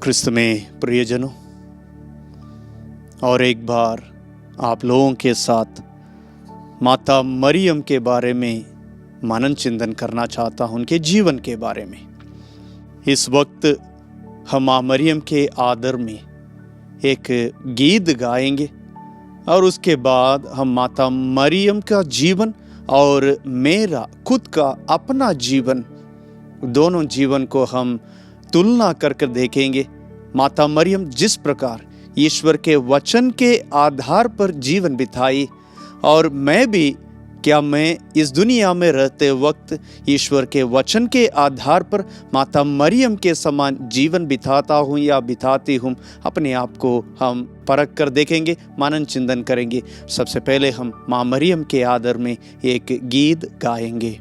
क्रिस्त में प्रियजनों, और एक बार आप लोगों के साथ माता मरियम के बारे में मनन चिंतन करना चाहता हूं, उनके जीवन के बारे में। इस वक्त हम माँ मरियम के आदर में एक गीत गाएंगे और उसके बाद हम माता मरियम का जीवन और मेरा खुद का अपना जीवन, दोनों जीवन को हम तुलना करके देखेंगे। माता मरियम जिस प्रकार ईश्वर के वचन के आधार पर जीवन बिताई, और मैं इस दुनिया में रहते वक्त ईश्वर के वचन के आधार पर माता मरियम के समान जीवन बिताता हूँ या बिताती हूँ, अपने आप को हम परख कर देखेंगे, मनन चिंतन करेंगे। सबसे पहले हम माँ मरियम के आदर में एक गीत गाएंगे।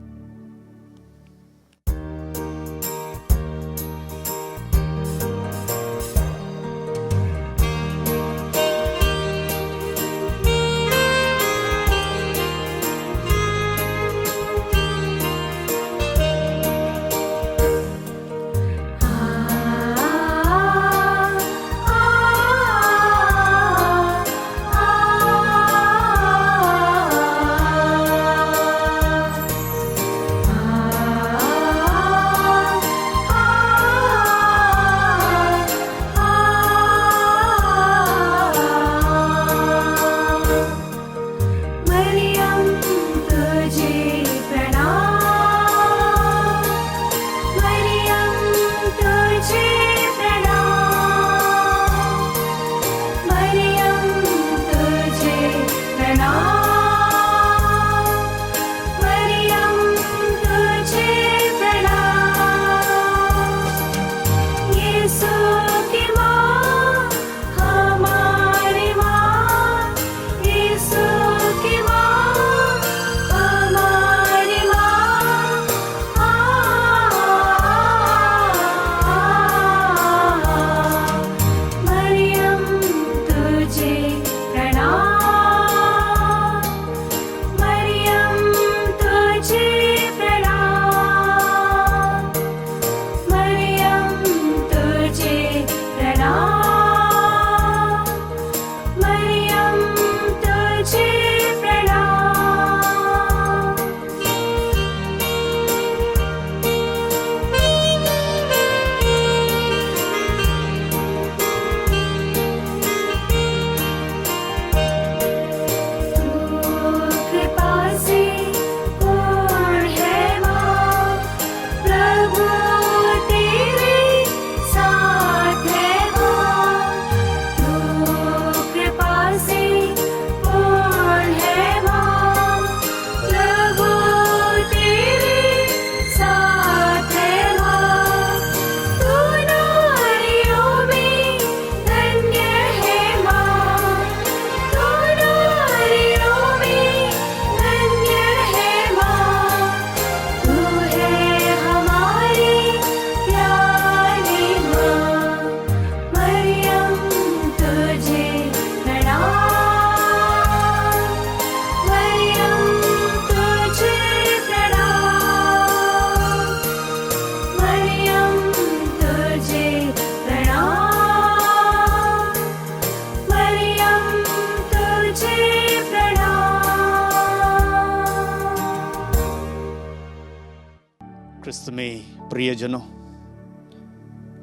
क्रिस्त में प्रियजनों,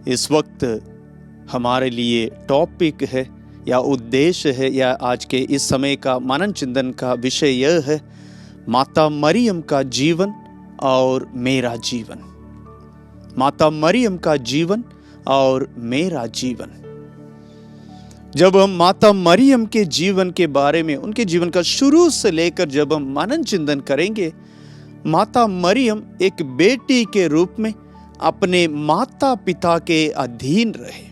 इस वक्त हमारे लिए टॉपिक है या उद्देश्य है या आज के इस समय का मनन चिंतन का विषय यह है, माता मरियम का जीवन और मेरा जीवन। माता मरियम का जीवन और मेरा जीवन। जब हम माता मरियम के जीवन के बारे में, उनके जीवन का शुरू से लेकर जब हम मनन चिंतन करेंगे, माता मरियम एक बेटी के रूप में अपने माता पिता के अधीन रहे।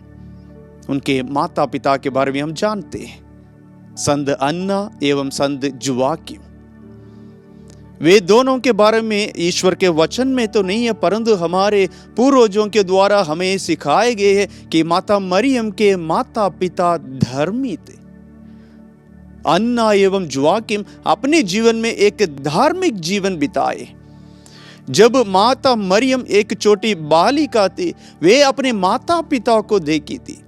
उनके माता पिता के बारे में हम जानते हैं, संत अन्ना एवं संत जोआकिम। वे दोनों के बारे में ईश्वर के वचन में तो नहीं है, परंतु हमारे पूर्वजों के द्वारा हमें सिखाए गए हैं कि माता मरियम के माता पिता धर्मी थे। अन्ना एवं जोआकिम अपने जीवन में एक धार्मिक जीवन बिताए। जब माता मरियम एक छोटी बालिका थी, वे अपने माता पिता को देखी थी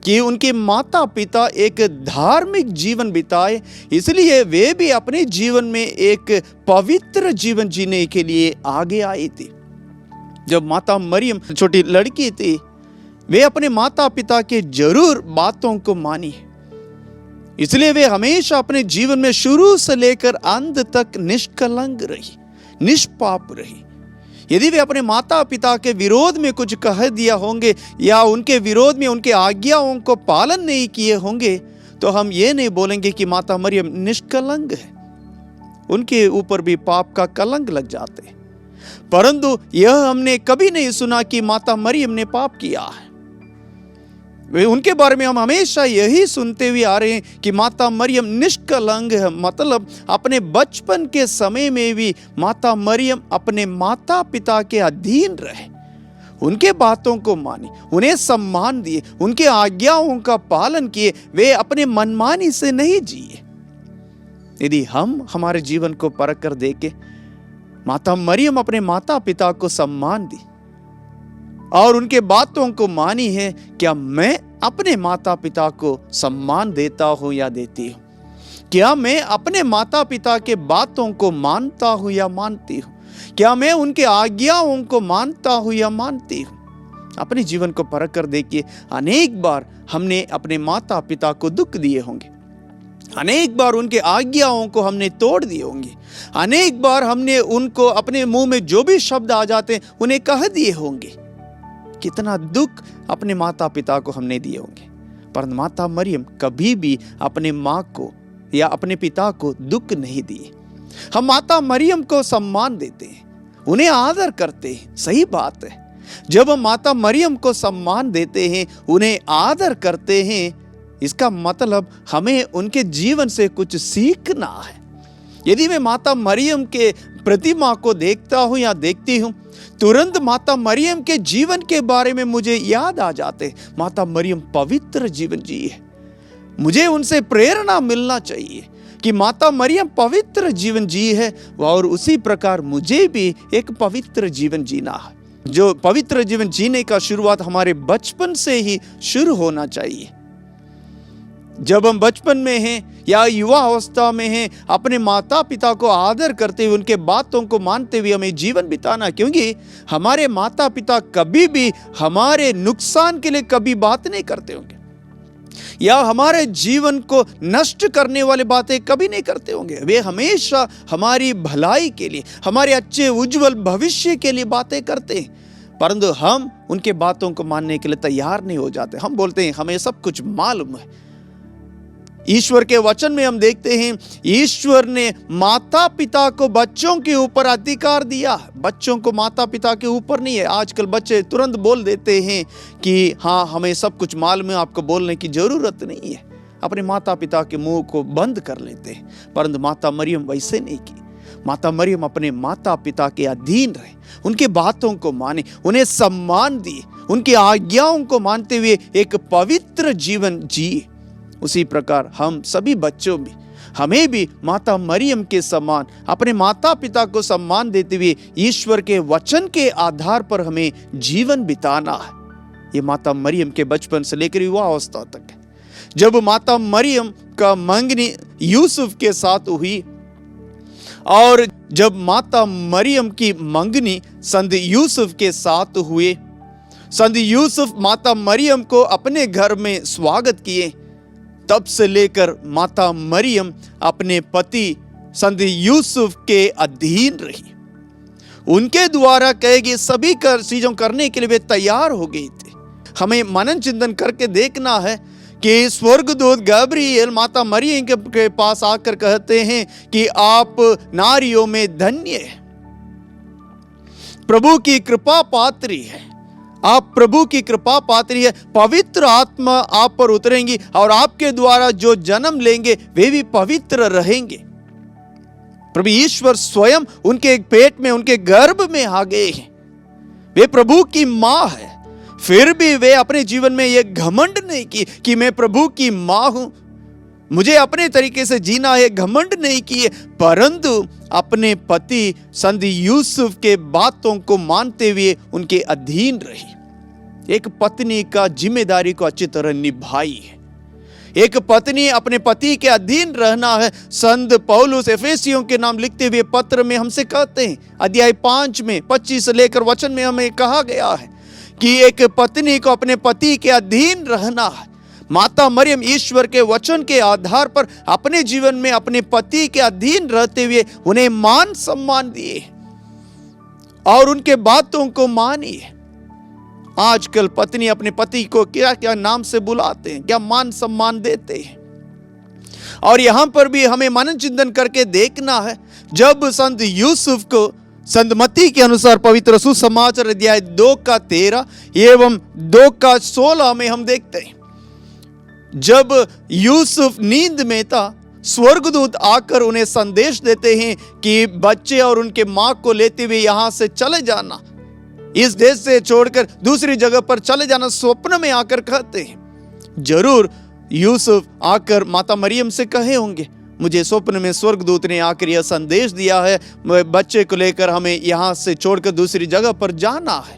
कि उनके माता पिता एक धार्मिक जीवन बिताए, इसलिए वे भी अपने जीवन में एक पवित्र जीवन जीने के लिए आगे आई थी। जब माता मरियम छोटी लड़की थी, वे अपने माता पिता के जरूर बातों को मानी, इसलिए वे हमेशा अपने जीवन में शुरू से लेकर अंत तक निष्कलंक रही, निष्पाप रही। यदि वे अपने माता पिता के विरोध में कुछ कह दिया होंगे या उनके विरोध में उनके आज्ञाओं को पालन नहीं किए होंगे, तो हम ये नहीं बोलेंगे कि माता मरियम निष्कलंक है। उनके ऊपर भी पाप का कलंक लग जाते, परंतु यह हमने कभी नहीं सुना कि माता मरियम ने पाप किया है। उनके बारे में हम हमेशा यही सुनते हुए आ रहे हैं कि माता मरियम निष्कलंक है। मतलब अपने बचपन के समय में भी माता मरियम अपने माता पिता के अधीन रहे, उनके बातों को माने, उन्हें सम्मान दिए, उनके आज्ञाओं का पालन किए, वे अपने मनमानी से नहीं जिए। यदि हम हमारे जीवन को परख कर देखें, माता मरियम अपने माता पिता को सम्मान दी और उनके बातों को मानी है। क्या मैं अपने माता पिता को सम्मान देता हूं या देती हूं? क्या मैं अपने माता पिता के बातों को मानता हूं या मानती हूं? क्या मैं उनके आज्ञाओं को मानता हूं या मानती हूं? अपने जीवन को परख कर देखिए, अनेक बार हमने अपने माता पिता को दुख दिए होंगे, अनेक बार उनके आज्ञाओं को हमने तोड़ दिए होंगे, अनेक बार हमने उनको अपने मुंह में जो भी शब्द आ जाते हैं उन्हें कह दिए होंगे। कितना दुख अपने माता पिता को हमने दिए होंगे, पर माता मरियम कभी भी अपने माँ को या अपने पिता को दुख नहीं दिए। हम माता मरियम को सम्मान देते हैं, उन्हें आदर करते हैं, सही बात है। जब हम माता मरियम को सम्मान देते हैं, उन्हें आदर करते हैं, इसका मतलब हमें उनके जीवन से कुछ सीखना है। यदि मैं माता मरियम के प्रतिमा को देखता हूं या देखती हूं, तुरंत माता मरियम के जीवन के बारे में मुझे याद आ जाते, माता मरियम पवित्र जीवन जी है। मुझे उनसे प्रेरणा मिलना चाहिए कि माता मरियम पवित्र जीवन जी है, और उसी प्रकार मुझे भी एक पवित्र जीवन जीना है। जो पवित्र जीवन जीने का शुरुआत हमारे बचपन से ही शुरू होना चाहिए। जब हम बचपन में हैं या युवा अवस्था में हैं, अपने माता पिता को आदर करते हुए, उनके बातों को मानते हुए हमें जीवन बिताना, क्योंकि हमारे माता पिता कभी भी हमारे नुकसान के लिए कभी बात नहीं करते होंगे या हमारे जीवन को नष्ट करने वाली बातें कभी नहीं करते होंगे। वे हमेशा हमारी भलाई के लिए, हमारे अच्छे उज्जवल भविष्य के लिए बातें करते हैं, परंतु हम उनके बातों को मानने के लिए तैयार नहीं हो जाते। हम बोलते हैं हमें सब कुछ मालूम है। ईश्वर के वचन में हम देखते हैं, ईश्वर ने माता पिता को बच्चों के ऊपर अधिकार दिया, बच्चों को माता पिता के ऊपर नहीं है। आजकल बच्चे तुरंत बोल देते हैं कि हाँ हमें सब कुछ मालूम है, आपको बोलने की जरूरत नहीं है। अपने माता पिता के मुंह को बंद कर लेते हैं, परंतु माता मरियम वैसे नहीं की। माता मरियम अपने माता पिता के अधीन रहे, उनके बातों को माने, उन्हें सम्मान दिए, उनकी आज्ञाओं को मानते हुए एक पवित्र जीवन जिए। उसी प्रकार हम सभी बच्चों भी, हमें भी माता मरियम के समान अपने माता पिता को सम्मान देते हुए ईश्वर के वचन के आधार पर हमें जीवन बिताना है। ये माता मरियम के बचपन से लेकर युवा अवस्था तक है। जब माता मरियम का मंगनी यूसुफ के साथ हुई और जब माता मरियम की मंगनी संत यूसुफ के साथ हुए, संत यूसुफ माता मरियम को अपने घर में स्वागत किए, तब से लेकर माता मरियम अपने पति संत यूसुफ के अधीन रही। उनके द्वारा कहे गए सभी चीजों करने के लिए वे तैयार हो गए थे। हमें मनन चिंतन करके देखना है कि स्वर्गदूत गब्रिएल माता मरियम के पास आकर कहते हैं कि आप नारियों में धन्य है, प्रभु की कृपा पात्री है, आप प्रभु की कृपा पात्री है, पवित्र आत्मा आप पर उतरेंगी और आपके द्वारा जो जन्म लेंगे वे भी पवित्र रहेंगे। प्रभु ईश्वर स्वयं उनके पेट में, उनके गर्भ में आ गए हैं। वे प्रभु की मां है, फिर भी वे अपने जीवन में यह घमंड नहीं की कि मैं प्रभु की मां हूं, मुझे अपने तरीके से जीना है, घमंड नहीं किए, परंतु अपने पति संत यूसुफ के बातों को मानते हुए उनके अधीन रही। एक पत्नी का जिम्मेदारी को अच्छी तरह निभाई है। एक पत्नी अपने पति के अधीन रहना है। संत पौलुस एफेसियों के नाम लिखते हुए पत्र में हमसे कहते हैं, अध्याय 5 में 25 से लेकर वचन में हमें कहा गया है कि एक पत्नी को अपने पति के अधीन रहना है। माता मरियम ईश्वर के वचन के आधार पर अपने जीवन में अपने पति के अधीन रहते हुए उन्हें मान सम्मान दिए और उनके बातों को मानी। आजकल पत्नी अपने पति को क्या क्या नाम से बुलाते हैं, क्या मान सम्मान देते हैं। और यहां पर भी हमें मनन चिंतन करके देखना है। जब संत यूसुफ को संत मत्ती के अनुसार पवित्र सुसमाचार अध्याय 2 का 13 एवं 2 का 16 में हम देखते हैं, जब यूसुफ नींद में था, स्वर्गदूत आकर उन्हें संदेश देते हैं कि बच्चे और उनके मां को लेते हुए यहां से चले जाना, इस देश से छोड़कर दूसरी जगह पर चले जाना। स्वप्न में आकर कहते हैं। जरूर यूसुफ आकर माता मरियम से कहे होंगे, मुझे स्वप्न में स्वर्गदूत ने आकर यह संदेश दिया है, बच्चे को लेकर हमें यहां से छोड़कर दूसरी जगह पर जाना है।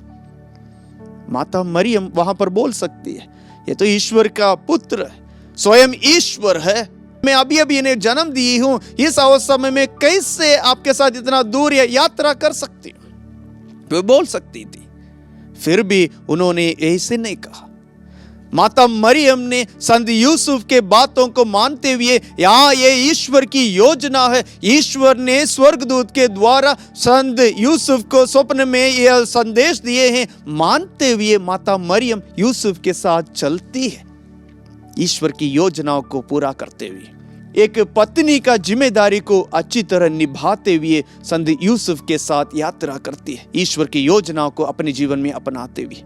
माता मरियम वहां पर बोल सकती है, ये तो ईश्वर का पुत्र है, स्वयं ईश्वर है, मैं अभी अभी इन्हें जन्म दी हूं, इस अवस्था में मैं कैसे आपके साथ इतना दूर यात्रा कर सकती हूं, वे बोल सकती थी। फिर भी उन्होंने ऐसे नहीं कहा। माता मरियम ने संत यूसुफ के बातों को मानते हुए, यहाँ ये ईश्वर की योजना है, ईश्वर ने स्वर्गदूत के द्वारा संत यूसुफ को स्वप्न में यह संदेश दिए हैं, मानते हुए माता मरियम यूसुफ के साथ चलती है, ईश्वर की योजनाओं को पूरा करते हुए। एक पत्नी का जिम्मेदारी को अच्छी तरह निभाते हुए संत यूसुफ के साथ यात्रा करती है, ईश्वर की योजनाओं को अपने जीवन में अपनाते हुए।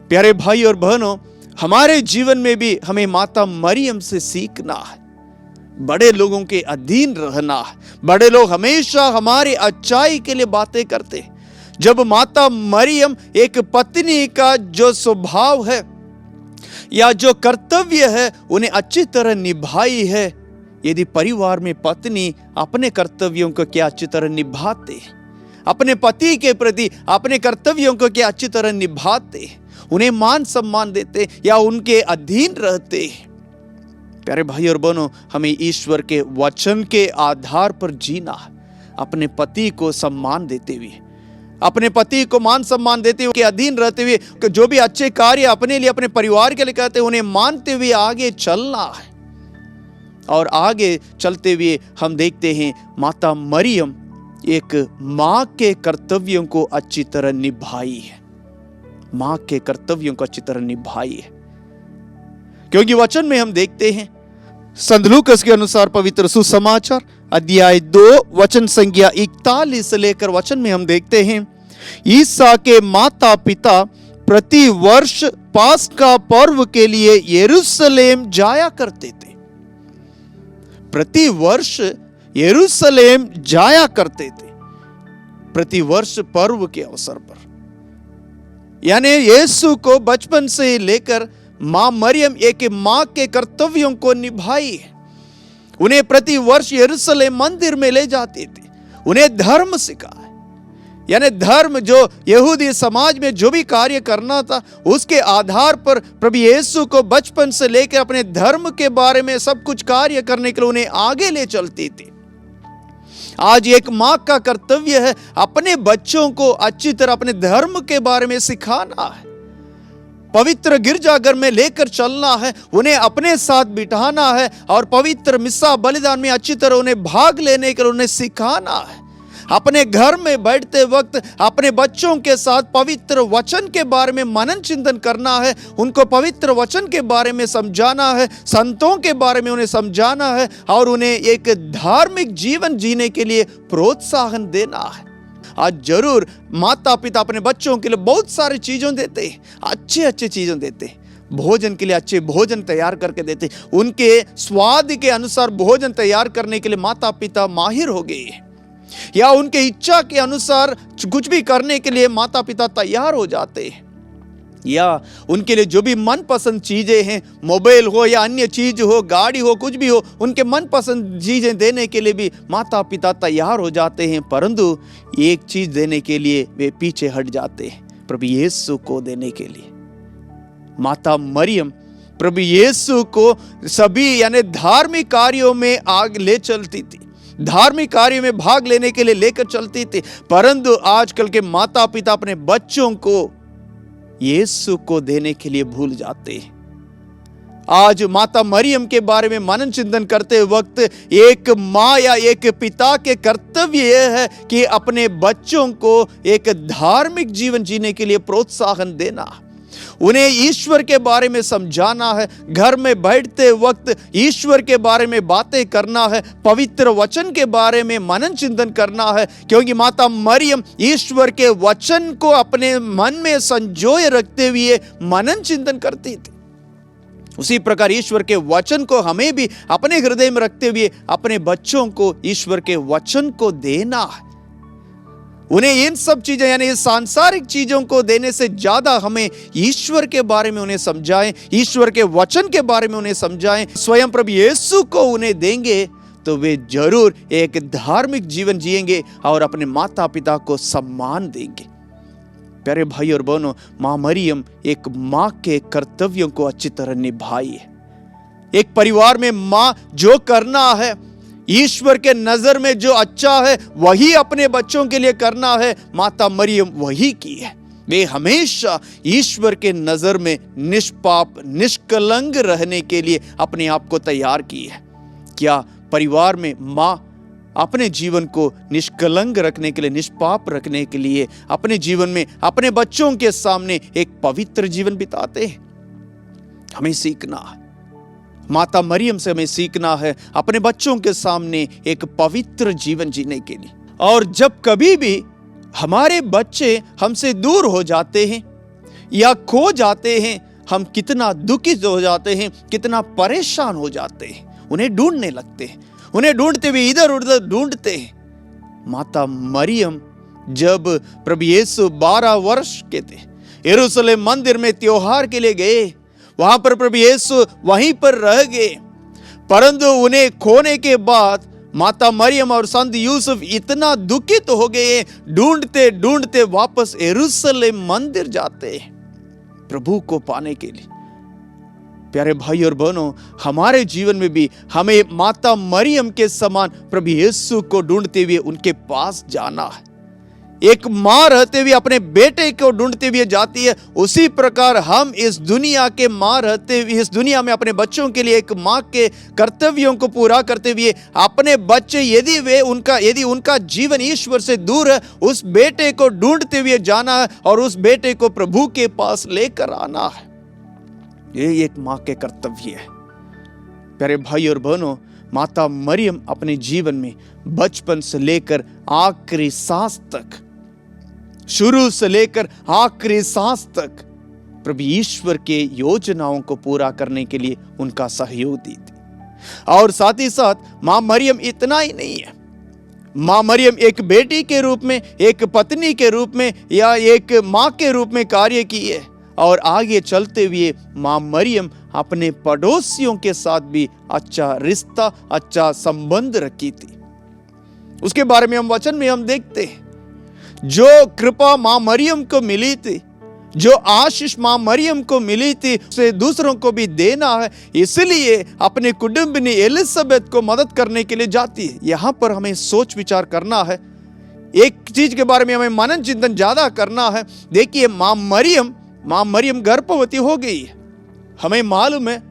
प्यारे भाई और बहनों, हमारे जीवन में भी हमें माता मरियम से सीखना है। बड़े लोगों के अधीन रहना है। बड़े लोग हमेशा हमारे अच्छाई के लिए बातें करते हैं। जब माता मरियम एक पत्नी का जो स्वभाव है या जो कर्तव्य है उन्हें अच्छी तरह निभाई है, यदि परिवार में पत्नी अपने कर्तव्यों को क्या अच्छी तरह निभाते, अपने पति के प्रति अपने कर्तव्यों को क्या अच्छी तरह निभाते, उन्हें मान सम्मान देते या उनके अधीन रहते। प्यारे भाई और बहनों, हमें ईश्वर के वचन के आधार पर जीना है, अपने पति को सम्मान देते हुए, अपने पति को मान सम्मान देते हुए, के अधीन रहते हुए, जो भी अच्छे कार्य अपने लिए अपने परिवार के लिए करते हैं उन्हें मानते हुए आगे चलना है। और आगे चलते हुए हम देखते हैं माता मरियम एक मां के कर्तव्यों को अच्छी तरह निभाई है, मां के कर्तव्यों को अच्छी तरह निभाई है। क्योंकि वचन में हम देखते हैं संत लूकास के अनुसार पवित्र सुसमाचार अध्याय 2 वचन संख्या 41 से लेकर वचन में हम देखते हैं, ईसा के माता पिता प्रति वर्ष पास्का पर्व के लिए यरूशलेम जाया करते थे। प्रति वर्ष यरूशलेम जाया करते थे, प्रति वर्ष पर्व के अवसर पर। यानी यीशु को बचपन से लेकर मां मरियम एक मां के कर्तव्यों को निभाई है। उन्हें प्रति वर्ष यरूशलेम मंदिर में ले जाते थे, उन्हें धर्म सिखाया। यानी धर्म जो यहूदी समाज में जो भी कार्य करना था उसके आधार पर प्रभु यीशु को बचपन से लेकर अपने धर्म के बारे में सब कुछ कार्य करने के लिए उन्हें आगे ले चलती थी। आज एक मां का कर्तव्य है अपने बच्चों को अच्छी तरह अपने धर्म के बारे में सिखाना है, पवित्र गिरजाघर में लेकर चलना है, उन्हें अपने साथ बिठाना है और पवित्र मिस्सा बलिदान में अच्छी तरह उन्हें भाग लेने के लिए उन्हें सिखाना है। अपने घर में बैठते वक्त अपने बच्चों के साथ पवित्र वचन के बारे में मनन चिंतन करना है, उनको पवित्र वचन के बारे में समझाना है, संतों के बारे में उन्हें समझाना है और उन्हें एक धार्मिक जीवन जीने के लिए प्रोत्साहन देना है। आज जरूर माता पिता अपने बच्चों के लिए बहुत सारी चीज़ों देते हैं, अच्छे चीज़ों देते हैं, भोजन के लिए अच्छे भोजन तैयार करके देते, उनके स्वाद के अनुसार भोजन तैयार करने के लिए माता पिता माहिर हो गए हैं, या उनके इच्छा के अनुसार कुछ भी करने के लिए माता पिता तैयार हो जाते हैं। या उनके लिए जो भी मनपसंद चीजें हैं, मोबाइल हो या अन्य चीज हो, गाड़ी हो, कुछ भी हो, उनके मनपसंद चीजें देने के लिए भी माता पिता तैयार हो जाते हैं, परंतु एक चीज देने के लिए वे पीछे हट जाते हैं, प्रभु यीशु को देने के लिए। माता मरियम प्रभु यीशु को सभी यानी धार्मिक कार्यों में आग ले चलती थी, धार्मिक कार्यों में भाग लेने के लिए लेकर चलती थी, परंतु आजकल के माता पिता अपने बच्चों को यीशु को देने के लिए भूल जाते हैं। आज माता मरियम के बारे में मनन चिंतन करते वक्त एक माँ या एक पिता के कर्तव्य यह है कि अपने बच्चों को एक धार्मिक जीवन जीने के लिए प्रोत्साहन देना, उन्हें ईश्वर के बारे में समझाना है, घर में बैठते वक्त ईश्वर के बारे में बातें करना है, पवित्र वचन के बारे में मनन चिंतन करना है, क्योंकि माता मरियम ईश्वर के वचन को अपने मन में संजोए रखते हुए मनन चिंतन करती थी। उसी प्रकार ईश्वर के वचन को हमें भी अपने हृदय में रखते हुए अपने बच्चों को ईश्वर के वचन को देना है। उन्हें इन सब चीजें यानी इस सांसारिक चीजों को देने से ज्यादा हमें ईश्वर के बारे में उन्हें समझाएं, ईश्वर के वचन के बारे में उन्हें समझाएं। स्वयं प्रभु यीशु को उन्हें देंगे तो वे जरूर एक धार्मिक जीवन जिएंगे और अपने माता पिता को सम्मान देंगे। प्यारे भाई और बहनों, मां मरियम एक मां के कर्तव्यों को अच्छी तरह निभाई है। एक परिवार में मां जो करना है, ईश्वर के नजर में जो अच्छा है वही अपने बच्चों के लिए करना है, माता मरियम वही की है। वे हमेशा ईश्वर के नजर में निष्पाप निष्कलंक रहने के लिए अपने आप को तैयार की है। क्या परिवार में मां अपने जीवन को निष्कलंक रखने के लिए, निष्पाप रखने के लिए अपने जीवन में अपने बच्चों के सामने एक पवित्र जीवन बिताते हैं? हमें सीखना है, माता मरियम से हमें सीखना है अपने बच्चों के सामने एक पवित्र जीवन जीने के लिए। और जब कभी भी हमारे बच्चे हमसे दूर हो जाते हैं या खो जाते हैं, हम कितना दुखित हो जाते हैं, कितना परेशान हो जाते हैं, उन्हें ढूंढने लगते हैं, उन्हें ढूंढते हुए इधर उधर ढूंढते हैं। माता मरियम जब प्रभु यीशु 12 वर्ष के थे, यरूशलेम मंदिर में त्योहार के लिए गए, वहां पर प्रभु यीशु वहीं पर रह गए, परंतु उन्हें खोने के बाद माता मरियम और संत यूसुफ इतना दुखित हो गए, ढूंढते ढूंढते वापस यरूशलेम मंदिर जाते प्रभु को पाने के लिए। प्यारे भाई और बहनों, हमारे जीवन में भी हमें माता मरियम के समान प्रभु यीशु को ढूंढते हुए उनके पास जाना है। एक मां रहते हुए अपने बेटे को ढूंढते हुए जाती है, उसी प्रकार हम इस दुनिया के मां रहते हुए इस दुनिया में अपने बच्चों के लिए एक मां के कर्तव्यों को पूरा करते हुए अपने बच्चे यदि उनका जीवन ईश्वर से दूर है, उस बेटे को ढूंढते हुए जाना है और उस बेटे को प्रभु के पास लेकर आना है। ये एक मां के कर्तव्य है। प्यारे भाई और बहनों, माता मरियम अपने जीवन में बचपन से लेकर आखिरी सांस तक, शुरू से लेकर आखिरी सांस तक प्रभु ईश्वर के योजनाओं को पूरा करने के लिए उनका सहयोग दी थी। और साथ ही साथ मां मरियम इतना ही नहीं है, मां मरियम एक बेटी के रूप में, एक पत्नी के रूप में या एक मां के रूप में कार्य की है। और आगे चलते हुए मां मरियम अपने पड़ोसियों के साथ भी अच्छा रिश्ता, अच्छा संबंध रखी थी। उसके बारे में हम वचन में हम देखते हैं, जो कृपा मां मरियम को मिली थी, जो आशीष मां मरियम को मिली थी, उसे दूसरों को भी देना है। इसलिए अपने कुटुंबिनी एलिजाबेथ को मदद करने के लिए जाती है। यहां पर हमें सोच विचार करना है, एक चीज के बारे में हमें मनन चिंतन ज्यादा करना है। देखिए, मां मरियम गर्भवती हो गई है। हमें मालूम है,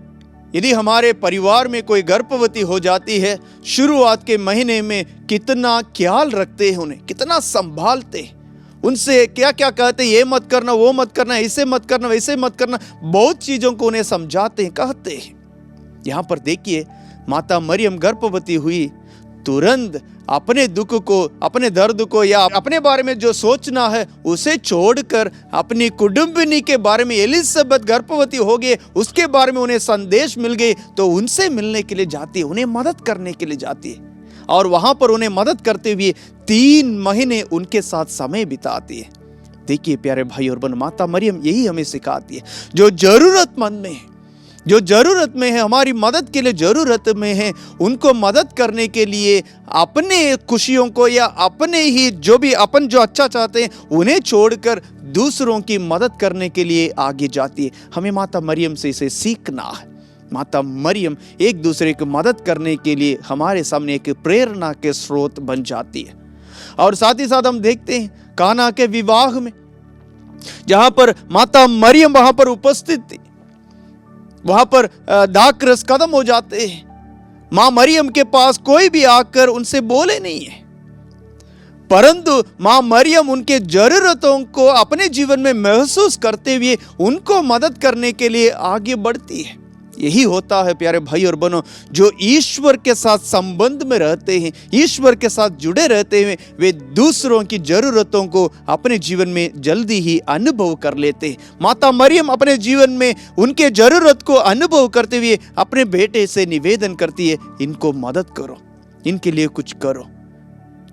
यदि हमारे परिवार में कोई गर्भवती हो जाती है, शुरुआत के महीने में कितना ख्याल रखते हैं, उन्हें कितना संभालते हैं, उनसे क्या क्या कहते हैं, ये मत करना, वो मत करना, ऐसे मत करना, वैसे मत करना, बहुत चीजों को उन्हें समझाते हैं, कहते हैं। यहां पर देखिए, माता मरियम गर्भवती हुई, तुरंत अपने दुख को, अपने दर्द को या अपने बारे में जो सोचना है उसे छोड़कर अपनी कुटुंबिनी के बारे में, एलिजाबेथ गर्भवती हो गए, उसके बारे में उन्हें संदेश मिल गए, तो उनसे मिलने के लिए जाती है, उन्हें मदद करने के लिए जाती है। और वहां पर उन्हें मदद करते हुए 3 महीने उनके साथ समय बिताती है। देखिए प्यारे भाई और बहन, माता मरियम यही हमें सिखाती है। जो जरूरतमंद में है, जो जरूरत में है, हमारी मदद के लिए जरूरत में है, उनको मदद करने के लिए अपने खुशियों को या अपने ही जो अच्छा चाहते हैं उन्हें छोड़कर दूसरों की मदद करने के लिए आगे जाती है। हमें माता मरियम से इसे सीखना है। माता मरियम एक दूसरे की मदद करने के लिए हमारे सामने एक प्रेरणा के स्रोत बन जाती है। और साथ ही साथ हम देखते हैं काना के विवाह में, जहां पर माता मरियम वहां पर उपस्थित थी, वहां पर दाखरस खत्म हो जाते हैं। मां मरियम के पास कोई भी आकर उनसे बोले नहीं है, परंतु मां मरियम उनके जरूरतों को अपने जीवन में महसूस करते हुए उनको मदद करने के लिए आगे बढ़ती है। यही होता है प्यारे भाई और बहनों, जो ईश्वर के साथ संबंध में रहते हैं, ईश्वर के साथ जुड़े रहते हैं, वे दूसरों की जरूरतों को अपने जीवन में जल्दी ही अनुभव कर लेते हैं। माता मरियम अपने जीवन में उनके जरूरत को अनुभव करते हुए अपने बेटे से निवेदन करती है, इनको मदद करो, इनके लिए कुछ करो।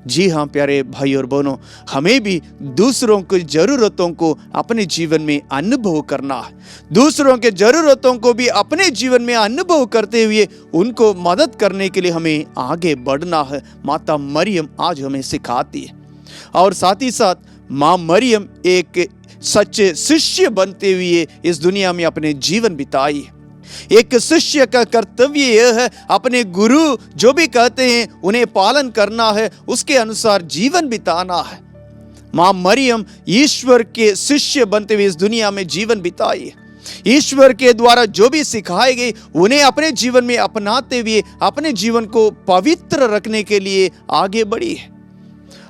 जी हाँ प्यारे भाई और बहनों, हमें भी दूसरों की जरूरतों को अपने जीवन में अनुभव करना है। दूसरों के जरूरतों को भी अपने जीवन में अनुभव करते हुए उनको मदद करने के लिए हमें आगे बढ़ना है। माता मरियम आज हमें सिखाती है। और साथ ही साथ माँ मरियम एक सच्चे शिष्य बनते हुए इस दुनिया में अपने जीवन बिताई है। एक शिष्य का कर्तव्य यह है, अपने गुरु जो भी कहते हैं उन्हें पालन करना है, उसके अनुसार जीवन बिताना है। मां मरियम ईश्वर के शिष्य बनते हुए इस दुनिया में जीवन बिताई है। ईश्वर के द्वारा जो भी सिखाए गए उन्हें अपने जीवन में अपनाते हुए अपने जीवन को पवित्र रखने के लिए आगे बढ़ी है।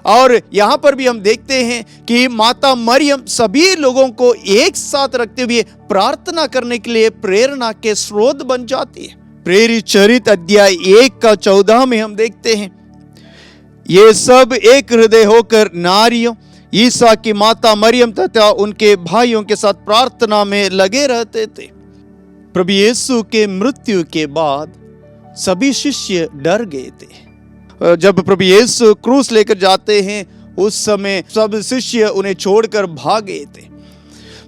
और यहाँ पर भी हम देखते हैं कि माता मरियम सभी लोगों को एक साथ रखते हुए प्रार्थना करने के लिए प्रेरणा के स्रोत बन जाती है। प्रेरित चरित अध्याय 1:14 में हम देखते हैं, ये सब एक हृदय होकर नारियों ईसा की माता मरियम तथा उनके भाइयों के साथ प्रार्थना में लगे रहते थे। प्रभु यीशु के मृत्यु के बाद सभी शिष्य डर गए थे। जब प्रभु यीशु क्रूस लेकर जाते हैं उस समय सब शिष्य उन्हें छोड़कर भाग गए थे।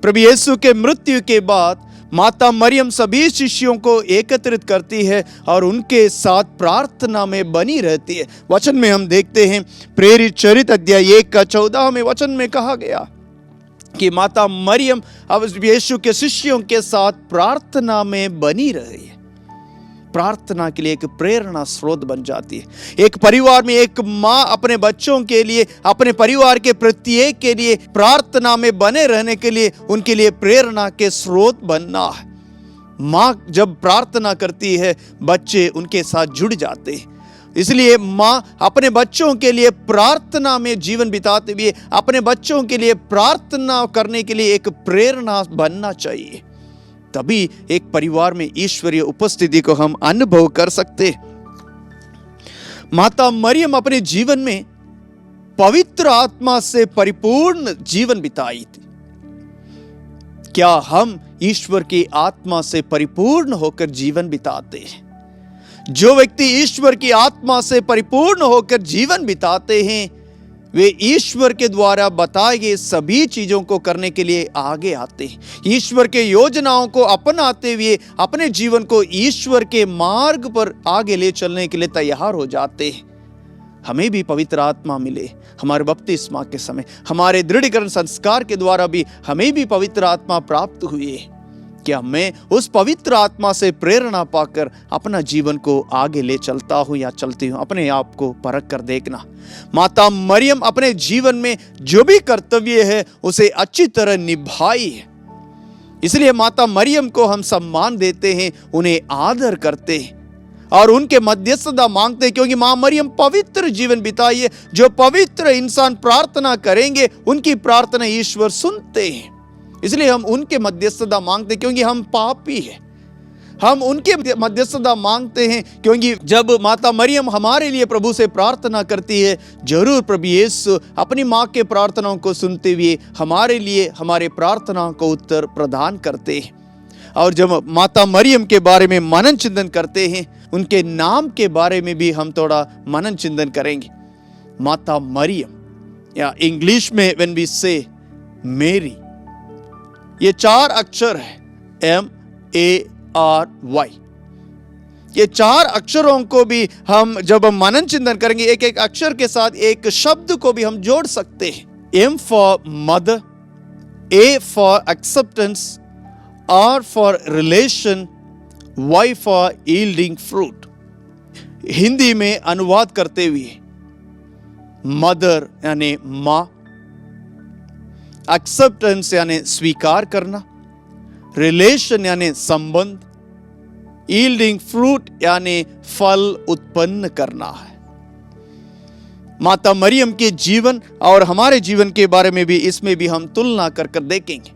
प्रभु यीशु के मृत्यु के बाद माता मरियम सभी शिष्यों को एकत्रित करती है और उनके साथ प्रार्थना में बनी रहती है। वचन में हम देखते हैं, प्रेरित चरित अध्याय 1:14 में वचन में कहा गया कि माता मरियम अब यीशु के शिष्यों के साथ प्रार्थना में बनी रही है। प्रार्थना के लिए एक प्रेरणा स्रोत बन जाती है। एक परिवार में एक माँ अपने बच्चों के लिए, अपने परिवार के प्रत्येक के लिए प्रार्थना में बने रहने के लिए उनके लिए प्रेरणा के स्रोत बनना है। माँ जब प्रार्थना करती है बच्चे उनके साथ जुड़ जाते हैं। इसलिए माँ अपने बच्चों के लिए प्रार्थना में जीवन बिताते हुए अपने बच्चों के लिए प्रार्थना करने के लिए एक प्रेरणा बनना चाहिए। तभी एक परिवार में ईश्वरीय उपस्थिति को हम अनुभव कर सकते। माता मरियम अपने जीवन में पवित्र आत्मा से परिपूर्ण जीवन बिताई थी। क्या हम ईश्वर की आत्मा से परिपूर्ण होकर जीवन बिताते हैं? जो व्यक्ति ईश्वर की आत्मा से परिपूर्ण होकर जीवन बिताते हैं वे ईश्वर के द्वारा बताए गए सभी चीजों को करने के लिए आगे आते हैं। ईश्वर के योजनाओं को अपनाते हुए अपने जीवन को ईश्वर के मार्ग पर आगे ले चलने के लिए तैयार हो जाते हैं। हमें भी पवित्र आत्मा मिले। हमारे बपतिस्मा के समय हमारे दृढ़ीकरण संस्कार के द्वारा भी हमें भी पवित्र आत्मा प्राप्त हुई है। क्या मैं उस पवित्र आत्मा से प्रेरणा पाकर अपना जीवन को आगे ले चलता हूं या चलती हूं? अपने आप को परख कर देखना। माता मरियम अपने जीवन में जो भी कर्तव्य है उसे अच्छी तरह निभाई है। इसलिए माता मरियम को हम सम्मान देते हैं, उन्हें आदर करते हैं और उनके मध्यस्थता मांगते हैं, क्योंकि मां मरियम पवित्र जीवन बिताई है। जो पवित्र इंसान प्रार्थना करेंगे उनकी प्रार्थना ईश्वर सुनते हैं। इसलिए हम उनके मध्यस्थता मांगते हैं, क्योंकि हम पापी हैं। हम उनके मध्यस्थता मांगते हैं क्योंकि जब माता मरियम हमारे लिए प्रभु से प्रार्थना करती है, जरूर प्रभु यीशु अपनी माँ के प्रार्थनाओं को सुनते हुए हमारे लिए हमारे प्रार्थनाओं को उत्तर प्रदान करते हैं। और जब माता मरियम के बारे में मनन चिंतन करते हैं, उनके नाम के बारे में भी हम थोड़ा मनन चिंतन करेंगे। माता मरियम, या इंग्लिश में व्हेन वी से मेरी, ये 4 अक्षर है, MARY। ये 4 अक्षरों को भी हम जब हम मनन चिंतन करेंगे, एक एक अक्षर के साथ एक शब्द को भी हम जोड़ सकते हैं। M for mother, A for acceptance, R for relation, Y for yielding fruit. Hindi में अनुवाद करते हुए मदर यानी माँ, एक्सेप्टेंस यानी स्वीकार करना, रिलेशन यानी संबंध, यील्डिंग फ्रूट यानी फल उत्पन्न करना है। माता मरियम के जीवन और हमारे जीवन के बारे में भी इसमें भी हम तुलना कर देखेंगे।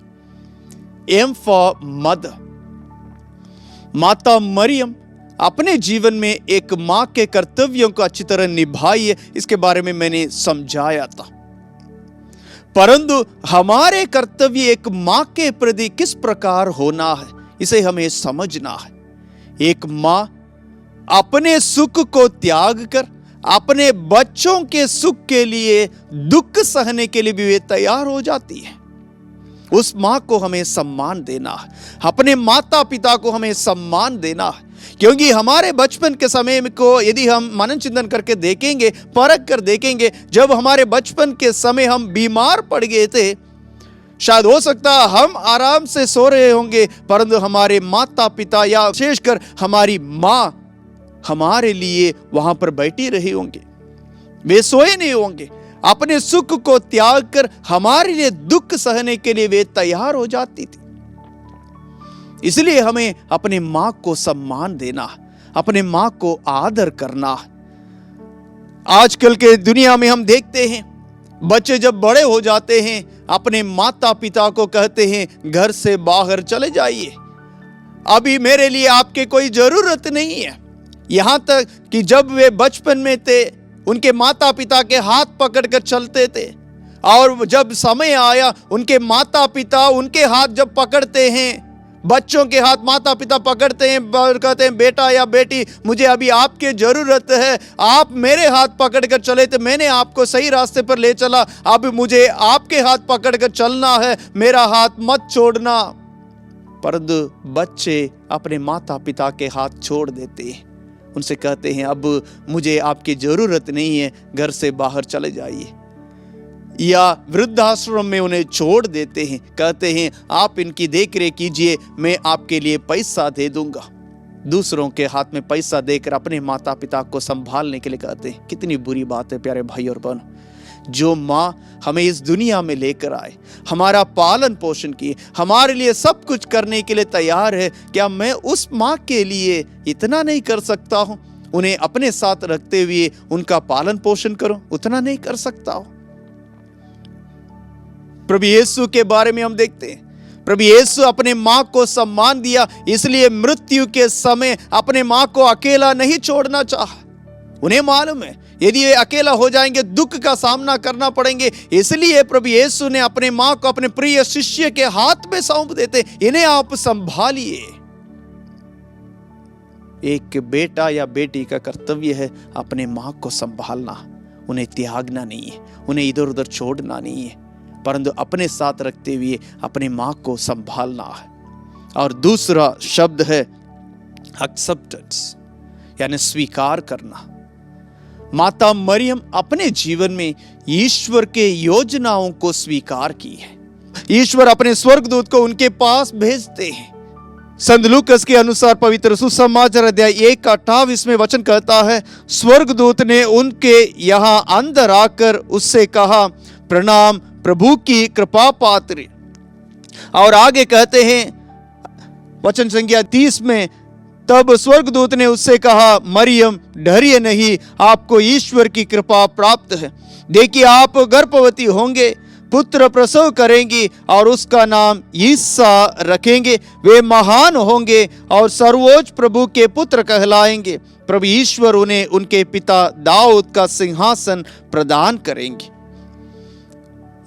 M फॉर मदर, माता मरियम अपने जीवन में एक मां के कर्तव्यों को अच्छी तरह निभाई है, इसके बारे में मैंने समझाया था। परंतु हमारे कर्तव्य एक मां के प्रति किस प्रकार होना है, इसे हमें समझना है। एक मां अपने सुख को त्याग कर अपने बच्चों के सुख के लिए दुख सहने के लिए भी वे तैयार हो जाती है। उस मां को हमें सम्मान देना है, अपने माता पिता को हमें सम्मान देना है, क्योंकि हमारे बचपन के समय को यदि हम मनन चिंतन करके देखेंगे, परख कर देखेंगे, जब हमारे बचपन के समय हम बीमार पड़ गए थे, शायद हो सकता हम आराम से सो रहे होंगे, परंतु हमारे माता पिता या विशेषकर हमारी मां हमारे लिए वहां पर बैठी रही होंगे, वे सोए नहीं होंगे। अपने सुख को त्याग कर हमारे लिए दुख सहने के लिए वे तैयार हो जाती थी। इसलिए हमें अपने मां को सम्मान देना, अपने मां को आदर करना। आजकल के दुनिया में हम देखते हैं, बच्चे जब बड़े हो जाते हैं अपने माता पिता को कहते हैं घर से बाहर चले जाइए, अभी मेरे लिए आपके कोई जरूरत नहीं है। यहां तक कि जब वे बचपन में थे उनके माता पिता के हाथ पकड़कर चलते थे, और जब समय आया उनके माता पिता उनके हाथ जब पकड़ते हैं, बच्चों के हाथ माता पिता पकड़ते हैं और कहते हैं बेटा या बेटी मुझे अभी आपकी जरूरत है, आप मेरे हाथ पकड़कर चले थे, मैंने आपको सही रास्ते पर ले चला, अब मुझे आपके हाथ पकड़कर चलना है, मेरा हाथ मत छोड़ना। परंतु बच्चे अपने माता पिता के हाथ छोड़ देते हैं, उनसे कहते हैं अब मुझे आपकी जरूरत नहीं है, घर से बाहर चले जाइए, या वृद्धाश्रम में उन्हें छोड़ देते हैं, कहते हैं आप इनकी देखरेख कीजिए, मैं आपके लिए पैसा दे दूंगा। दूसरों के हाथ में पैसा देकर अपने माता पिता को संभालने के लिए कहते हैं। कितनी बुरी बात है प्यारे भाई और बहनों। जो माँ हमें इस दुनिया में लेकर आए, हमारा पालन पोषण किए, हमारे लिए सब कुछ करने के लिए तैयार है, क्या मैं उस माँ के लिए इतना नहीं कर सकता हूँ? उन्हें अपने साथ रखते हुए उनका पालन पोषण करूं, उतना नहीं कर सकता हूं? प्रभु यीशु के बारे में हम देखते हैं, प्रभु यीशु अपने मां को सम्मान दिया, इसलिए मृत्यु के समय अपने मां को अकेला नहीं छोड़ना चाहा। उन्हें मालूम है यदि वे अकेला हो जाएंगे दुख का सामना करना पड़ेंगे, इसलिए प्रभु यीशु ने अपने मां को अपने प्रिय शिष्य के हाथ में सौंप देते, इन्हें आप संभालिए। एक बेटा या बेटी का कर्तव्य है अपने मां को संभालना, उन्हें त्यागना नहीं है, उन्हें इधर उधर छोड़ना नहीं है, परंतु अपने साथ रखते हुए अपने मां को संभालना है। और दूसरा शब्द है एक्सेप्टेंस, यानी स्वीकार करना। माता मरियम अपने जीवन में ईश्वर के योजनाओं को स्वीकार की है। ईश्वर अपने स्वर्गदूत को उनके पास भेजते हैं। संत लूकस के अनुसार पवित्र सुसमाचार अध्याय 1:28 में वचन कहता है, स्वर्गदूत ने उनके यहाँ अंदर आकर उससे कहा, प्रणाम प्रभु की कृपा पात्र। और आगे कहते हैं वचन संख्या 30 में, तब स्वर्गदूत ने उससे कहा, मरियम डरिए नहीं, आपको ईश्वर की कृपा प्राप्त है। देखिए आप गर्भवती होंगे, पुत्र प्रसव करेंगी और उसका नाम ईसा रखेंगे। वे महान होंगे और सर्वोच्च प्रभु के पुत्र कहलाएंगे। प्रभु ईश्वर उन्हें उनके पिता दाऊद का सिंहासन प्रदान करेंगे।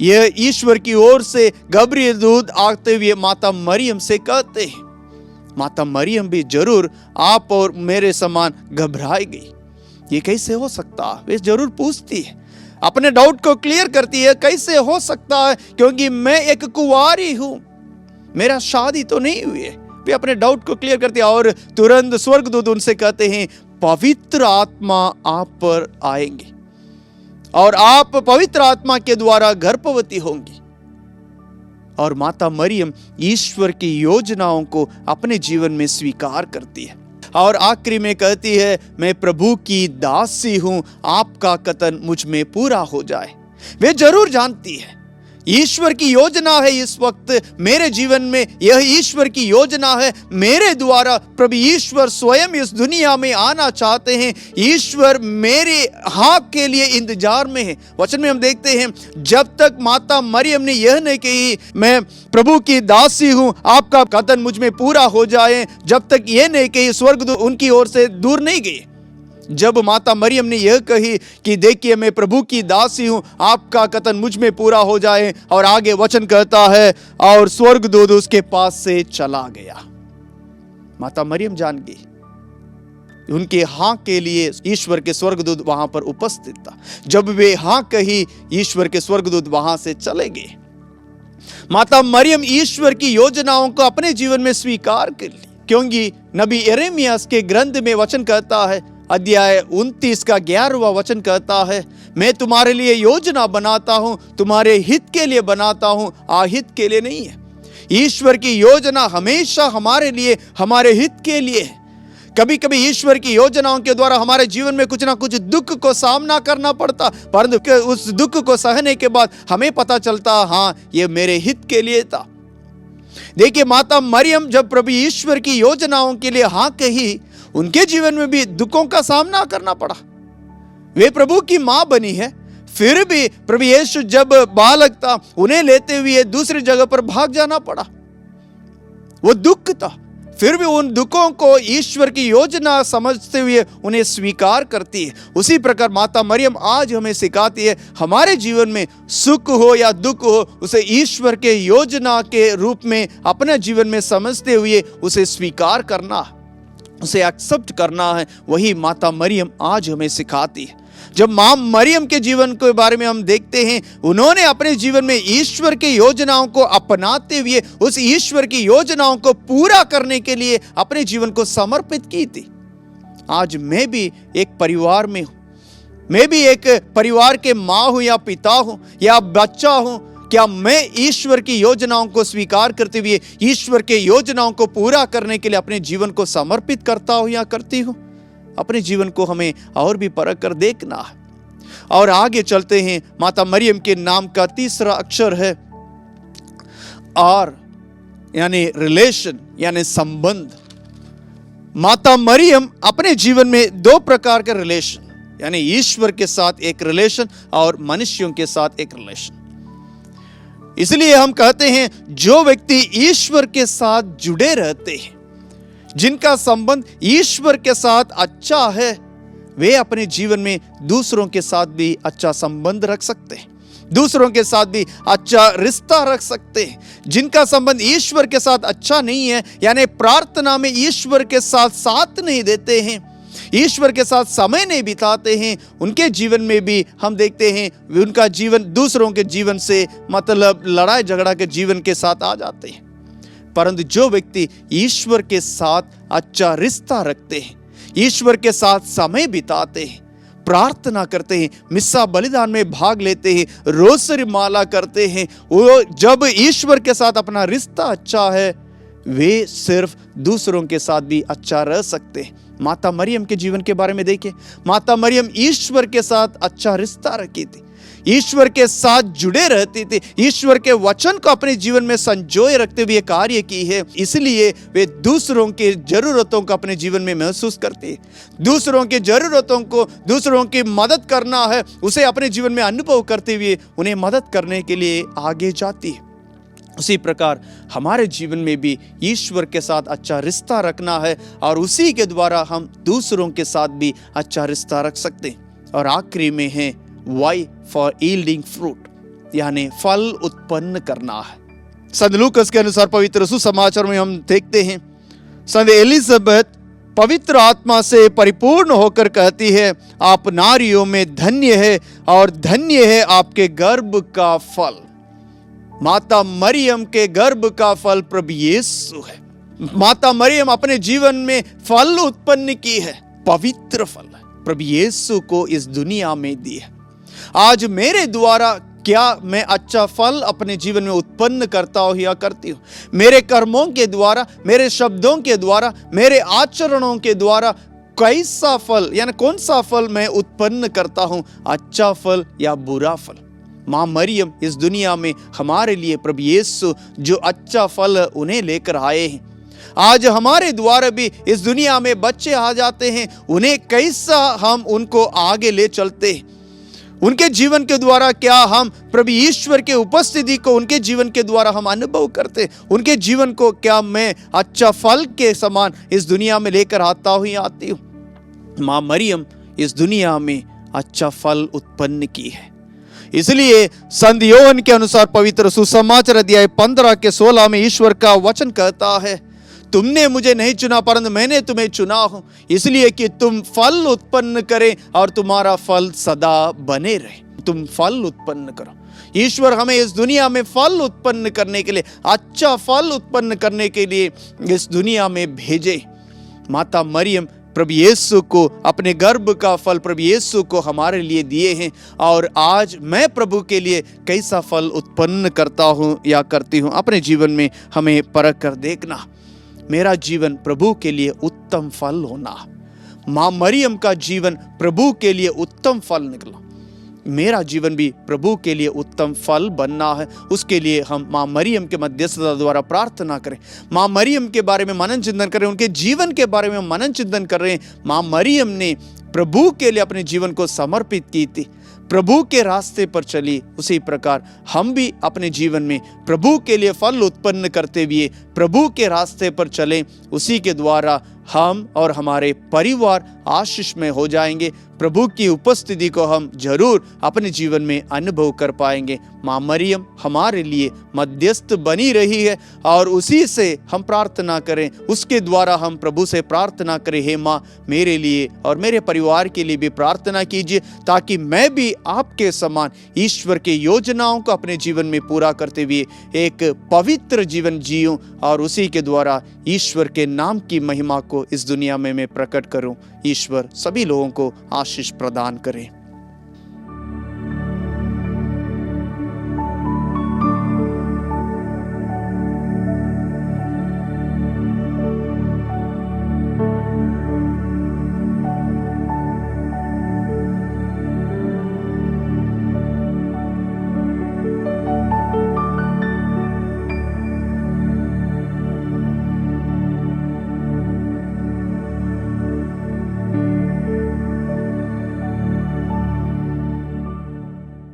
यह ईश्वर की ओर से गब्रिएल दूत आते हुए माता मरियम से कहते हैं। माता मरियम भी जरूर आप और मेरे समान घबराई गई, ये कैसे हो सकता? वे जरूर पूछती है, अपने डाउट को क्लियर करती है। कैसे हो सकता है, क्योंकि मैं एक कुंवारी हूं, मेरा शादी तो नहीं हुई है। वे अपने डाउट को क्लियर करती है और तुरंत स्वर्गदूत उनसे कहते हैं पवित्र आत्मा आप पर आएंगे और आप पवित्र आत्मा के द्वारा गर्भवती होंगी। और माता मरियम ईश्वर की योजनाओं को अपने जीवन में स्वीकार करती है और आखिरी में कहती है मैं प्रभु की दासी हूं, आपका कथन मुझ में पूरा हो जाए। वे जरूर जानती है ईश्वर की योजना है इस वक्त मेरे जीवन में, यह ईश्वर की योजना है मेरे द्वारा प्रभु ईश्वर स्वयं इस दुनिया में आना चाहते हैं। ईश्वर मेरे हाँ के लिए इंतजार में है। वचन में हम देखते हैं जब तक माता मरियम ने यह नहीं कही मैं प्रभु की दासी हूं, आपका कथन मुझ में पूरा हो जाए, जब तक यह नहीं कही स्वर्गदूत उनकी ओर से दूर नहीं गए। जब माता मरियम ने यह कही कि देखिए मैं प्रभु की दासी हूं, आपका कथन मुझ में पूरा हो जाए, और आगे वचन कहता है और स्वर्गदूत उसके पास से चला गया। माता मरियम जान गई उनके हां के लिए ईश्वर के स्वर्गदूत वहां पर उपस्थित था। जब वे हां कही ईश्वर के स्वर्गदूत वहां से चले गए। माता मरियम ईश्वर की योजनाओं को अपने जीवन में स्वीकार कर ली, क्योंकि नबी यिर्मयाह के ग्रंथ में वचन कहता है अध्याय 29 का 11वां वचन कहता है मैं तुम्हारे लिए योजना बनाता हूं, तुम्हारे हित के लिए बनाता हूं, अहित के लिए नहीं है। ईश्वर की योजना हमेशा हमारे लिए, हमारे हित के लिए है। कभी कभी ईश्वर की योजनाओं के द्वारा हमारे जीवन में कुछ ना कुछ दुख को सामना करना पड़ता, परंतु उस दुख को सहने के बाद हमें पता चलता हाँ ये मेरे हित के लिए था। देखिए माता मरियम जब प्रभु ईश्वर की योजनाओं के लिए हाँ कही, उनके जीवन में भी दुखों का सामना करना पड़ा। वे प्रभु की मां बनी है, फिर भी प्रभु यीशु जब बालक था उन्हें लेते हुए दूसरी जगह पर भाग जाना पड़ा। वो दुख था, फिर भी उन दुखों को ईश्वर की योजना समझते हुए उन्हें स्वीकार करती है। उसी प्रकार माता मरियम आज हमें सिखाती है हमारे जीवन में सुख हो या दुख हो, उसे ईश्वर के योजना के रूप में अपने जीवन में समझते हुए उसे स्वीकार करना, उसे एक्सेप्ट करना है। वही माता मरियम आज हमें सिखाती है। जब मां मरियम के जीवन के बारे में हम देखते हैं, उन्होंने अपने जीवन में ईश्वर की योजनाओं को अपनाते हुए उस ईश्वर की योजनाओं को पूरा करने के लिए अपने जीवन को समर्पित की थी। आज मैं भी एक परिवार में हूं, मैं भी एक परिवार के मां हूं या पिता हूं या बच्चा हूं। क्या मैं ईश्वर की योजनाओं को स्वीकार करते हुए ईश्वर के योजनाओं को पूरा करने के लिए अपने जीवन को समर्पित करता हूं या करती हूं? अपने जीवन को हमें और भी परख कर देखना है। और आगे चलते हैं। माता मरियम के नाम का तीसरा अक्षर है आर, यानी रिलेशन, यानी संबंध। माता मरियम अपने जीवन में दो प्रकार के रिलेशन, यानी ईश्वर के साथ एक रिलेशन और मनुष्यों के साथ एक रिलेशन। इसलिए हम कहते हैं जो व्यक्ति ईश्वर के साथ जुड़े रहते हैं, जिनका संबंध ईश्वर के साथ अच्छा है, वे अपने जीवन में दूसरों के साथ भी अच्छा संबंध रख सकते हैं, दूसरों के साथ भी अच्छा रिश्ता रख सकते हैं। जिनका संबंध ईश्वर के साथ अच्छा नहीं है, यानी प्रार्थना में ईश्वर के साथ साथ नहीं देते हैं, ईश्वर के साथ समय नहीं बिताते हैं, उनके जीवन में भी हम देखते हैं उनका जीवन दूसरों के जीवन से मतलब लड़ाई झगड़ा के जीवन के साथ आ जाते हैं। परंतु जो व्यक्ति ईश्वर के साथ अच्छा रिश्ता रखते हैं, ईश्वर के साथ समय बिताते हैं, प्रार्थना करते हैं, मिस्सा बलिदान में भाग लेते हैं, रोसरी माला करते हैं, वो जब ईश्वर के साथ अपना रिश्ता अच्छा है, वे सिर्फ दूसरों के साथ भी अच्छा रह सकते हैं। माता मरियम के जीवन के बारे में देखिए। माता मरियम ईश्वर के साथ अच्छा रिश्ता रखी थी, ईश्वर के साथ जुड़े रहती थी, ईश्वर के वचन को अपने जीवन में संजोए रखते हुए कार्य की है। इसलिए वे दूसरों के जरूरतों को अपने जीवन में महसूस करती है, दूसरों के जरूरतों को, दूसरों की मदद करना है, उसे अपने जीवन में अनुभव करते हुए उन्हें मदद करने के लिए आगे जाती है। उसी प्रकार हमारे जीवन में भी ईश्वर के साथ अच्छा रिश्ता रखना है और उसी के द्वारा हम दूसरों के साथ भी अच्छा रिश्ता रख सकते हैं। और आखिरी में है वाई फॉर यील्डिंग फ्रूट, यानी फल उत्पन्न करना है। संत लूकास के अनुसार पवित्र सुसमाचार में हम देखते हैं संत एलिजाबेथ पवित्र आत्मा से परिपूर्ण होकर कहती है, आप नारियों में धन्य है और धन्य है आपके गर्भ का फल। माता मरियम के गर्भ का फल प्रभु यीशु है। माता मरियम अपने जीवन में फल उत्पन्न की है, पवित्र फल है, प्रभु यीशु को इस दुनिया में दी है। आज मेरे द्वारा क्या मैं अच्छा फल अपने जीवन में उत्पन्न करता हूं या करती हूं? मेरे कर्मों के द्वारा, मेरे शब्दों के द्वारा, मेरे आचरणों के द्वारा कैसा फल यानी कौन सा फल मैं उत्पन्न करता हूं, अच्छा फल या बुरा फल? मां मरियम इस दुनिया में हमारे लिए प्रभु यीशु जो अच्छा फल उन्हें लेकर आए हैं। आज हमारे द्वारा भी इस दुनिया में बच्चे आ जाते हैं, उन्हें कैसा हम उनको आगे ले चलते हैं, उनके जीवन के द्वारा क्या हम प्रभु ईश्वर के उपस्थिति को उनके जीवन के द्वारा हम अनुभव करते, उनके जीवन को क्या मैं अच्छा फल के समान इस दुनिया में लेकर आता हूं या आती हूं? मां मरियम इस दुनिया में अच्छा फल उत्पन्न की है। इसलिए संत योहन के अनुसार पवित्र सुसमाचार अध्याय 15 के 16 में ईश्वर का वचन कहता है, तुमने मुझे नहीं चुना परंतु मैंने तुम्हें चुना हूं, इसलिए कि तुम फल उत्पन्न करें और तुम्हारा फल सदा बने रहे। तुम फल उत्पन्न करो। ईश्वर हमें इस दुनिया में फल उत्पन्न करने के लिए, अच्छा फल उत्पन्न करने के लिए इस दुनिया में भेजे। माता मरियम प्रभु यीशु को अपने गर्भ का फल प्रभु यीशु को हमारे लिए दिए हैं। और आज मैं प्रभु के लिए कैसा फल उत्पन्न करता हूं या करती हूं, अपने जीवन में हमें परख कर देखना। मेरा जीवन प्रभु के लिए उत्तम फल होना। मां मरियम का जीवन प्रभु के लिए उत्तम फल निकला, मेरा जीवन भी प्रभु के लिए उत्तम फल बनना है। उसके लिए हम मां मरियम के मध्यस्थता द्वारा प्रार्थना करें, मां मरियम के बारे में मनन चिंतन करें, उनके जीवन के बारे में मनन चिंतन कर रहे हैं। मां मरियम ने प्रभु के लिए अपने जीवन को समर्पित की थी, प्रभु के रास्ते पर चली। उसी प्रकार हम भी अपने जीवन में प्रभु के लिए फल उत्पन्न करते हुए प्रभु के रास्ते पर चलें। उसी के द्वारा हम और हमारे परिवार आशीषमय हो जाएंगे। प्रभु की उपस्थिति को हम जरूर अपने जीवन में अनुभव कर पाएंगे। मां मरियम हमारे लिए मध्यस्थ बनी रही है और उसी से हम प्रार्थना करें, उसके द्वारा हम प्रभु से प्रार्थना करें, हे माँ मेरे लिए और मेरे परिवार के लिए भी प्रार्थना कीजिए, ताकि मैं भी आपके समान ईश्वर के योजनाओं को अपने जीवन में पूरा करते हुए एक पवित्र जीवन जीऊं और उसी के द्वारा ईश्वर के नाम की महिमा को इस दुनिया में मैं प्रकट करूं। ईश्वर सभी लोगों को आशीष प्रदान करें।